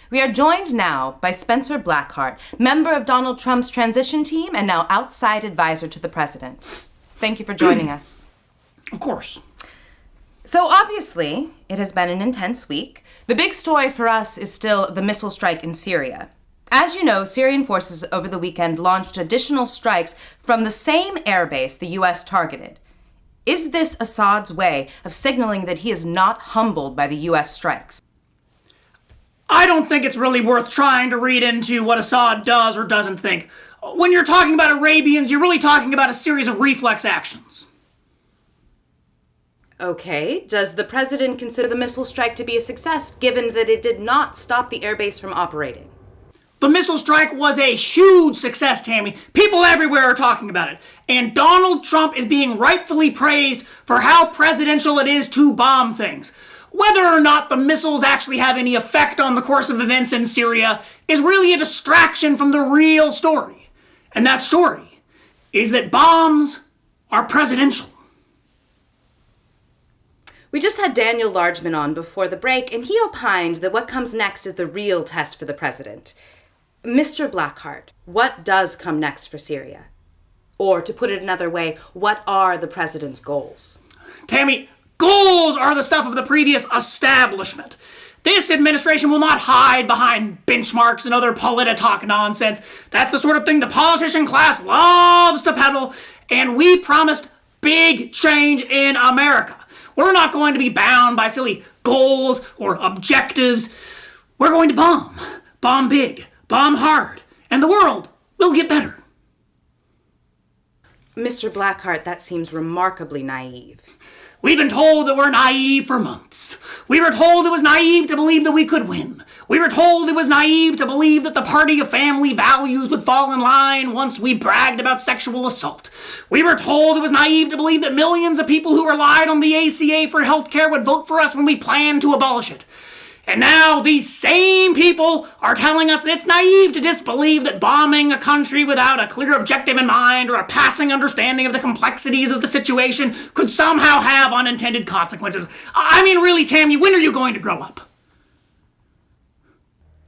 We are joined now by Spencer Blackhart, member of Donald Trump's transition team and now outside advisor to the president. Thank you for joining us. Of course. So obviously, it has been an intense week. The big story for us is still the missile strike in Syria. As you know, Syrian forces over the weekend launched additional strikes from the same airbase the U.S. targeted. Is this Assad's way of signaling that he is not humbled by the U.S. strikes? I don't think it's really worth trying to read into what Assad does or doesn't think. When you're talking about Arabians, you're really talking about a series of reflex actions. Okay, does the president consider the missile strike to be a success, given that it did not stop the airbase from operating? The missile strike was a huge success, Tammy. People everywhere are talking about it. And Donald Trump is being rightfully praised for how presidential it is to bomb things. Whether or not the missiles actually have any effect on the course of events in Syria is really a distraction from the real story. And that story is that bombs are presidential. We just had Daniel Largeman on before the break, and he opined that what comes next is the real test for the president. Mr. Blackhart, what does come next for Syria? Or, to put it another way, what are the president's goals? Tammy, goals are the stuff of the previous establishment. This administration will not hide behind benchmarks and other politic nonsense. That's the sort of thing the politician class loves to peddle, and we promised big change in America. We're not going to be bound by silly goals or objectives. We're going to bomb big, bomb hard, and the world will get better. Mr. Blackhart, that seems remarkably naive. We've been told that we're naive for months. We were told it was naive to believe that we could win. We were told it was naive to believe that the party of family values would fall in line once we bragged about sexual assault. We were told it was naive to believe that millions of people who relied on the ACA for healthcare would vote for us when we planned to abolish it. And now these same people are telling us that it's naive to disbelieve that bombing a country without a clear objective in mind or a passing understanding of the complexities of the situation could somehow have unintended consequences. I mean, really, Tammy, when are you going to grow up?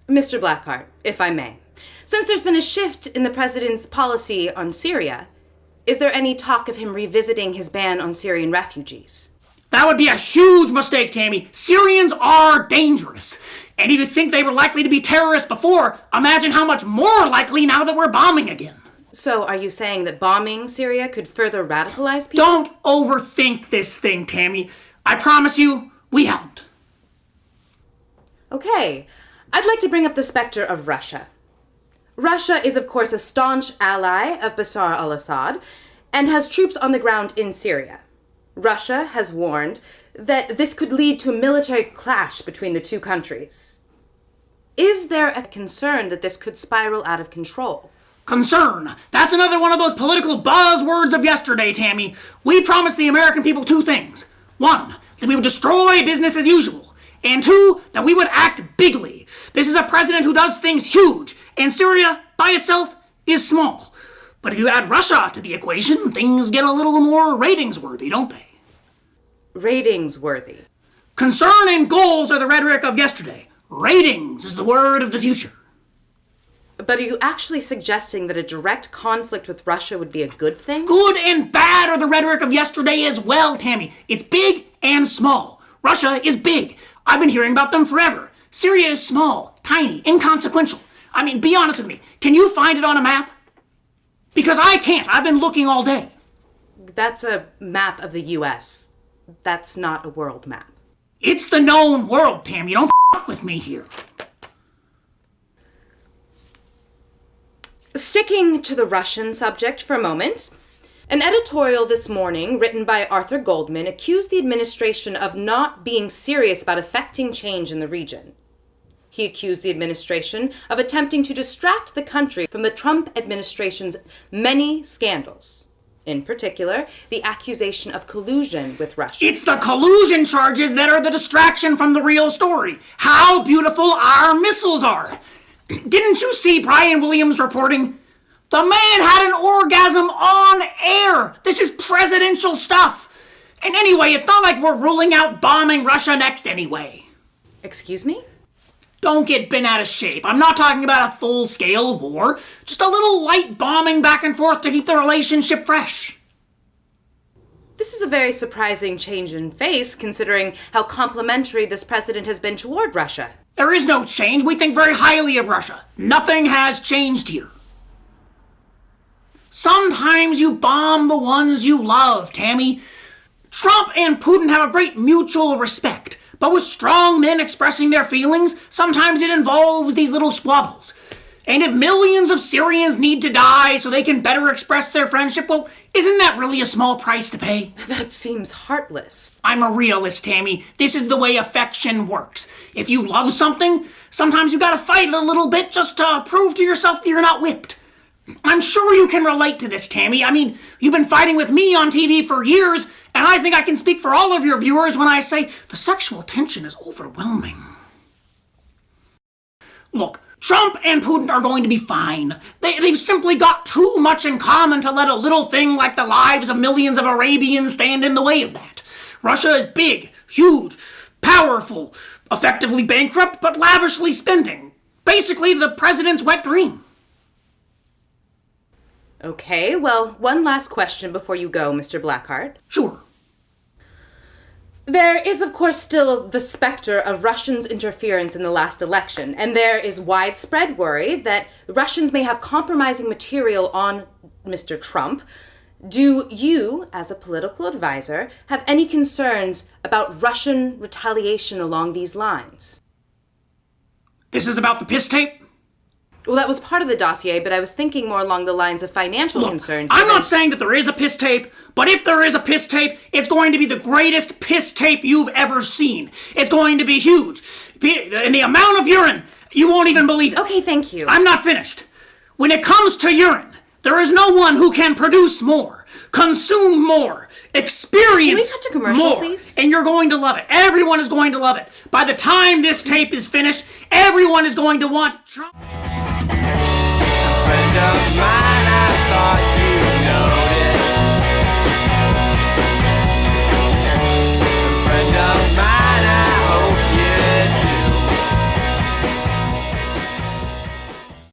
Mr. Blackhart, if I may, since there's been a shift in the president's policy on Syria, is there any talk of him revisiting his ban on Syrian refugees? That would be a huge mistake, Tammy. Syrians are dangerous. And if you think they were likely to be terrorists before, imagine how much more likely now that we're bombing again. So are you saying that bombing Syria could further radicalize people? Don't overthink this thing, Tammy. I promise you, we haven't. Okay, I'd like to bring up the specter of Russia. Russia is, of course, a staunch ally of Bashar al-Assad and has troops on the ground in Syria. Russia has warned that this could lead to a military clash between the two countries. Is there a concern that this could spiral out of control? Concern. That's another one of those political buzzwords of yesterday, Tammy. We promised the American people two things. One, that we would destroy business as usual. And two, that we would act bigly. This is a president who does things huge, and Syria, by itself, is small. But if you add Russia to the equation, things get a little more ratings-worthy, don't they? Ratings-worthy. Concern and goals are the rhetoric of yesterday. Ratings is the word of the future. But are you actually suggesting that a direct conflict with Russia would be a good thing? Good and bad are the rhetoric of yesterday as well, Tammy. It's big and small. Russia is big. I've been hearing about them forever. Syria is small, tiny, inconsequential. I mean, be honest with me. Can you find it on a map? Because I can't. I've been looking all day. That's a map of the U.S. That's not a world map. It's the known world, Tammy. Don't f*** with me here. Sticking to the Russian subject for a moment, an editorial this morning written by Arthur Goldman accused the administration of not being serious about effecting change in the region. He accused the administration of attempting to distract the country from the Trump administration's many scandals. In particular, the accusation of collusion with Russia. It's the collusion charges that are the distraction from the real story. How beautiful our missiles are. Didn't you see Brian Williams reporting? The man had an orgasm on air. This is presidential stuff. And anyway, it's not like we're ruling out bombing Russia next anyway. Excuse me? Don't get bent out of shape. I'm not talking about a full-scale war. Just a little light bombing back and forth to keep the relationship fresh. This is a very surprising change in face, considering how complimentary this president has been toward Russia. There is no change. We think very highly of Russia. Nothing has changed here. Sometimes you bomb the ones you love, Tammy. Trump and Putin have a great mutual respect, but with strong men expressing their feelings, sometimes it involves these little squabbles. And if millions of Syrians need to die so they can better express their friendship, well, isn't that really a small price to pay? That seems heartless. I'm a realist, Tammy. This is the way affection works. If you love something, sometimes you gotta fight a little bit just to prove to yourself that you're not whipped. I'm sure you can relate to this, Tammy. I mean, you've been fighting with me on TV for years, and I think I can speak for all of your viewers when I say the sexual tension is overwhelming. Look, Trump and Putin are going to be fine. They've simply got too much in common to let a little thing like the lives of millions of Arabians stand in the way of that. Russia is big, huge, powerful, effectively bankrupt, but lavishly spending. Basically, the president's wet dream. Okay, well, one last question before you go, Mr. Blackhart. Sure. There is, of course, still the specter of Russians' interference in the last election, and there is widespread worry that Russians may have compromising material on Mr. Trump. Do you, as a political advisor, have any concerns about Russian retaliation along these lines? This is about the piss tape? Well, that was part of the dossier, but I was thinking more along the lines of financial concerns. I'm not saying that there is a piss tape, but if there is a piss tape, it's going to be the greatest piss tape you've ever seen. It's going to be huge. And the amount of urine, you won't even believe it. Okay, thank you. I'm not finished. When it comes to urine, there is no one who can produce more, consume more, experience Can we cut to commercial, more, please? and you're going to love it. Everyone is going to love it. By the time this tape is finished, everyone is going to want Trump. Friend of mine.